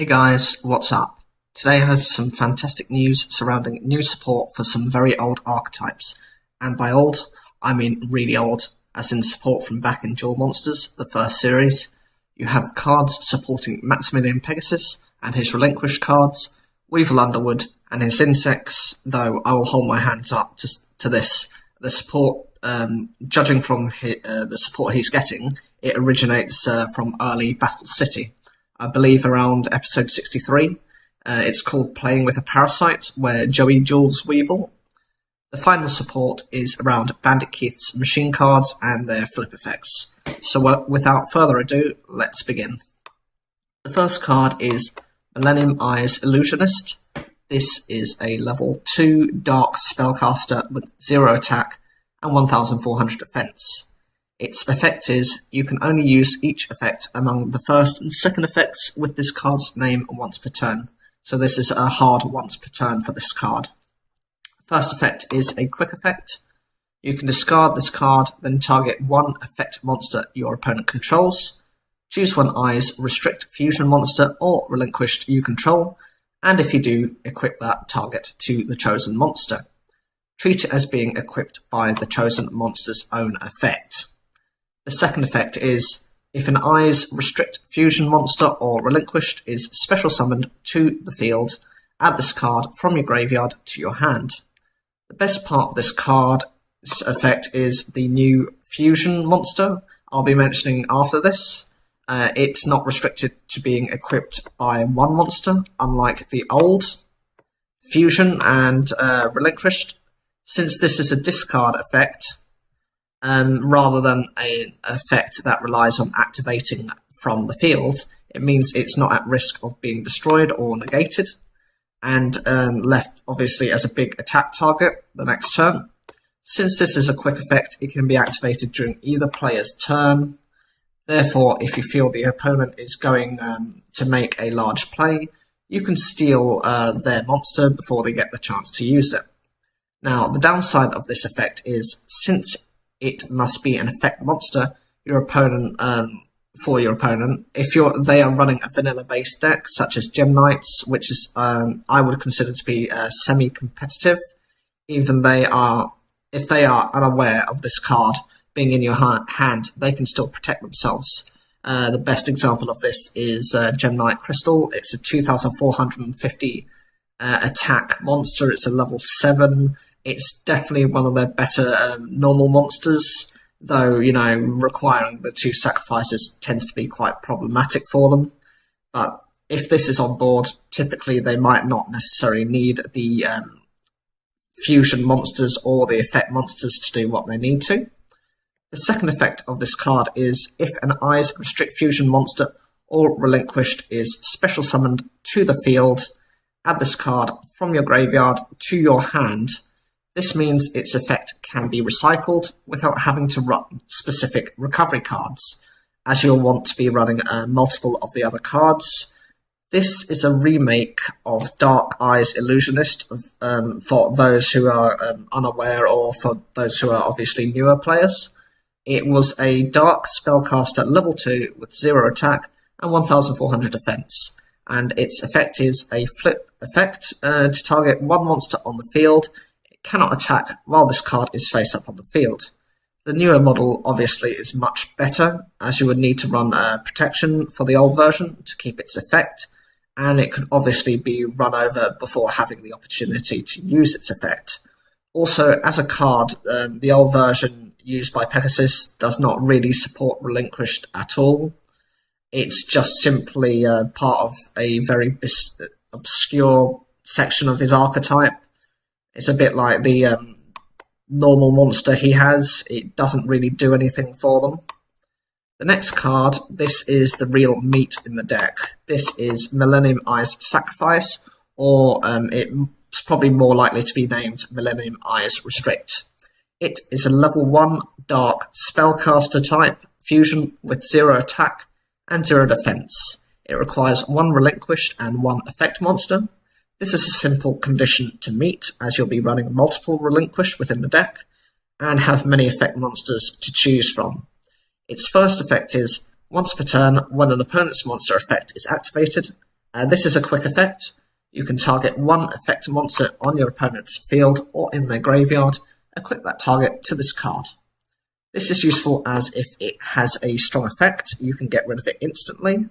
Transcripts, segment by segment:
guys, what's up? Today I have some fantastic news surrounding new support for some very old archetypes. And by old, I mean really old, as in support from back in Duel Monsters, the first series. You have cards supporting Maximillian Pegasus and his relinquished cards, Weevil Underwood and his insects, though I will hold my hands up to this. The support, judging from the support he's getting, it originates from early Battle City. I believe around episode 63. It's called Playing with a Parasite, where Joey duels Weevil. The final support is around Bandit Keith's machine cards and their flip effects. So without further ado, let's begin. The first card is Millennium Eyes Illusionist. This is a level 2 dark spellcaster with 0 attack and 1400 defense. Its effect is, you can only use each effect among the first and second effects with this card's name once per turn. So this is a hard once per turn for this card. First effect is a quick effect. You can discard this card, then target one effect monster your opponent controls. Choose one Eyes, restrict fusion monster or relinquished you control, and if you do, equip that target to the chosen monster. Treat it as being equipped by the chosen monster's own effect. The second effect is, if an Eyes restrict fusion monster or relinquished is special summoned to the field, add this card from your graveyard to your hand. The best part of this card's effect is the new fusion monster I'll be mentioning after this. It's not restricted to being equipped by one monster, unlike the old fusion and relinquished. Since this is a discard effect, rather than an effect that relies on activating from the field, it means it's not at risk of being destroyed or negated, and left obviously as a big attack target the next turn. Since this is a quick effect, it can be activated during either player's turn. Therefore, if you feel the opponent is going to make a large play, you can steal their monster before they get the chance to use it. Now, the downside of this effect is, since it must be an effect monster, your opponent, if they are running a vanilla-based deck, such as Gem Knights, which is I would consider to be semi-competitive, if they are unaware of this card being in your hand, they can still protect themselves. The best example of this is Gem Knight Crystal. It's a 2450 attack monster. It's a level 7. It's definitely one of their better normal monsters, though, requiring the 2 sacrifices tends to be quite problematic for them. But if this is on board, typically they might not necessarily need the fusion monsters or the effect monsters to do what they need to. The second effect of this card is, if an Eyes restrict fusion monster or relinquished is special summoned to the field, add this card from your graveyard to your hand. This means its effect can be recycled without having to run specific recovery cards, as you'll want to be running multiple of the other cards. This is a remake of Dark Eyes Illusionist for those who are unaware, or for those who are obviously newer players. It was a dark spellcaster level 2 with 0 attack and 1400 defense, and its effect is a flip effect to target one monster on the field. Cannot attack while this card is face up on the field. The newer model obviously is much better, as you would need to run protection for the old version to keep its effect, and it could obviously be run over before having the opportunity to use its effect. Also, as a card, the old version used by Pegasus does not really support relinquished at all. It's just simply part of a very obscure section of his archetype. It's a bit like the normal monster he has. It doesn't really do anything for them. The next card, this is the real meat in the deck. This is Millennium Eyes Sacrifice, or it's probably more likely to be named Millennium Eyes Restrict. It is a level 1 dark spellcaster type, fusion with 0 attack and 0 defense. It requires 1 relinquished and 1 effect monster. This is a simple condition to meet, as you'll be running multiple relinquished within the deck, and have many effect monsters to choose from. Its first effect is, once per turn, when an opponent's monster effect is activated, This is a quick effect. You can target one effect monster on your opponent's field or in their graveyard, equip that target to this card. This is useful as if it has a strong effect, you can get rid of it instantly,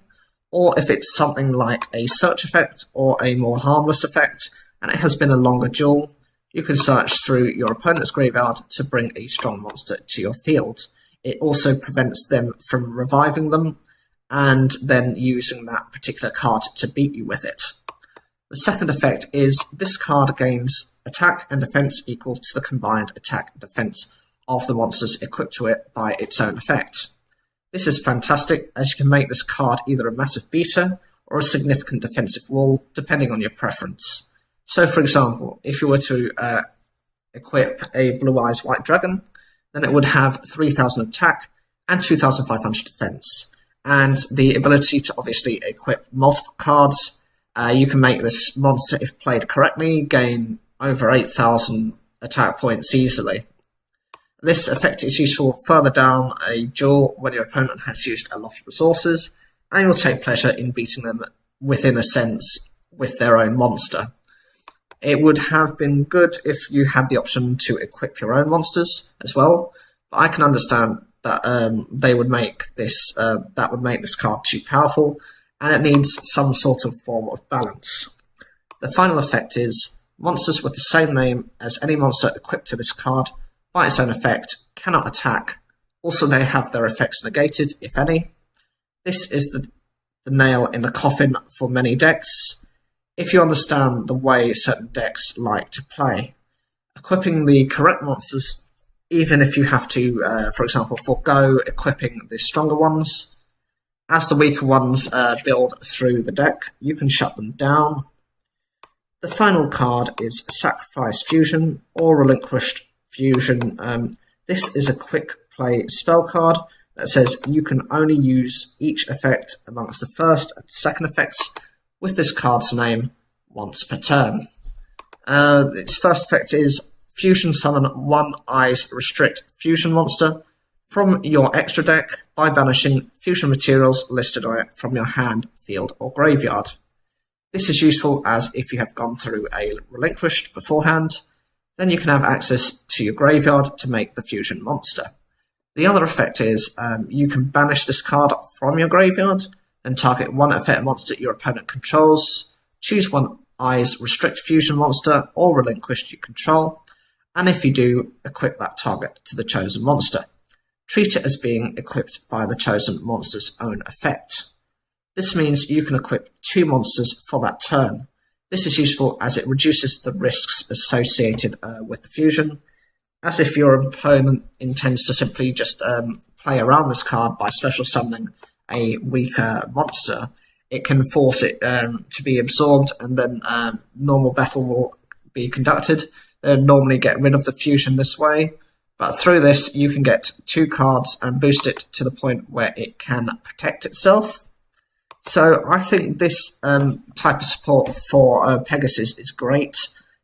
or if it's something like a search effect or a more harmless effect, and it has been a longer duel, you can search through your opponent's graveyard to bring a strong monster to your field. It also prevents them from reviving them, and then using that particular card to beat you with it. The second effect is this card gains attack and defense equal to the combined attack and defense of the monsters equipped to it by its own effect. This is fantastic, as you can make this card either a massive beater or a significant defensive wall, depending on your preference. So for example, if you were to equip a Blue Eyes White Dragon, then it would have 3000 attack and 2500 defense, and the ability to obviously equip multiple cards. You can make this monster, if played correctly, gain over 8000 attack points easily. This effect is useful further down a duel when your opponent has used a lot of resources, and you'll take pleasure in beating them within a sense with their own monster. It would have been good if you had the option to equip your own monsters as well, but I can understand that they would make this that would make this card too powerful, and it needs some sort of form of balance. The final effect is monsters with the same name as any monster equipped to this card by its own effect cannot attack. Also, they have their effects negated, if any. This is the nail in the coffin for many decks, if you understand the way certain decks like to play. Equipping the correct monsters, even if you have to, for example, forego equipping the stronger ones. As the weaker ones build through the deck, you can shut them down. The final card is Sacrifice Fusion or Relinquished Fusion. This is a quick play spell card that says you can only use each effect amongst the first and second effects with this card's name once per turn. Its first effect is Fusion Summon one Eyes Restrict Fusion monster from your extra deck by banishing fusion materials listed on it from your hand, field or graveyard. This is useful as if you have gone through a Relinquished beforehand, then you can have access to your graveyard to make the fusion monster. The other effect is you can banish this card from your graveyard, then target one effect monster your opponent controls, choose one Eyes Restrict Fusion monster or Relinquished you control, and if you do, equip that target to the chosen monster. Treat it as being equipped by the chosen monster's own effect. This means you can equip two monsters for that turn. This is useful as it reduces the risks associated with the fusion, as if your opponent intends to simply just play around this card by special summoning a weaker monster, it can force it to be absorbed, and then normal battle will be conducted. They'll normally get rid of the fusion this way, but through this you can get two cards and boost it to the point where it can protect itself. So I think this type of support for Pegasus is great.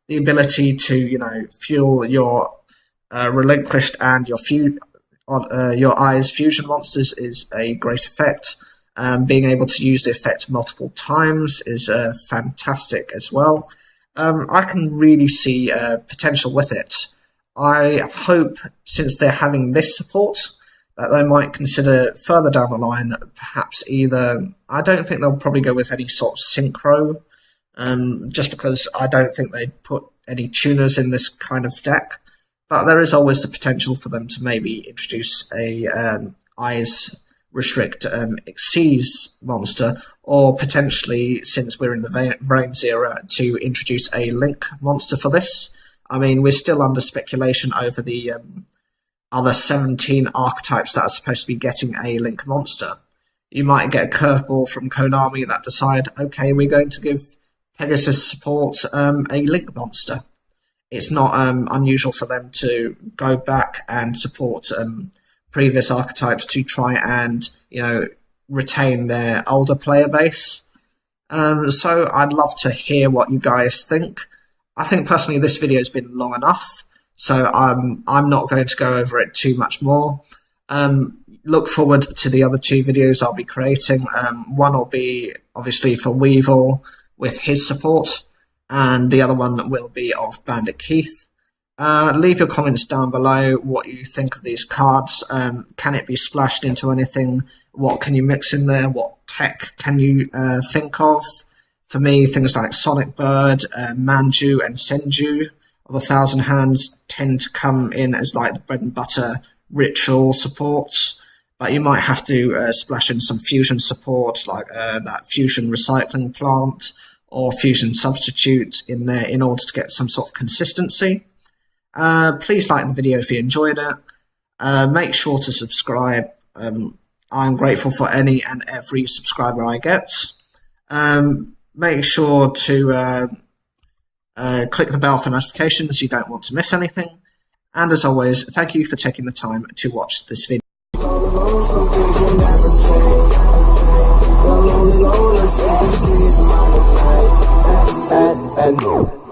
The ability to, fuel your Relinquished and your Eyes Fusion monsters is a great effect. Being able to use the effect multiple times is fantastic as well. I can really see potential with it. I hope, since they're having this support, that they might consider further down the line, perhaps either, I don't think they'll probably go with any sort of synchro, just because I don't think they'd put any tuners in this kind of deck, but there is always the potential for them to maybe introduce a Eyes Restrict Xyz monster, or potentially, since we're in the Vrains era, to introduce a Link monster for this. I mean, we're still under speculation over the other 17 archetypes that are supposed to be getting a Link monster. You might get a curveball from Konami that decide, okay, we're going to give Pegasus support a Link monster. It's not unusual for them to go back and support previous archetypes to try and, retain their older player base. So I'd love to hear what you guys think. I think personally this video has been long enough, so I'm not going to go over it too much more. look forward to the other 2 videos I'll be creating. One will be obviously for Weevil with his support, and the other one will be of Bandit Keith. Leave your comments down below what you think of these cards. Can it be splashed into anything? What can you mix in there? What tech can you think of? For me, things like Sonic Bird, Manju and Senju of the Thousand Hands tend to come in as like the bread and butter ritual supports, but you might have to splash in some fusion support like that fusion recycling plant or fusion substitute in there in order to get some sort of consistency. Please like the video if you enjoyed it. Make sure to subscribe. I'm grateful for any and every subscriber I get. Make sure to click the bell for notifications. You don't want to miss anything. And as always, thank you for taking the time to watch this video. And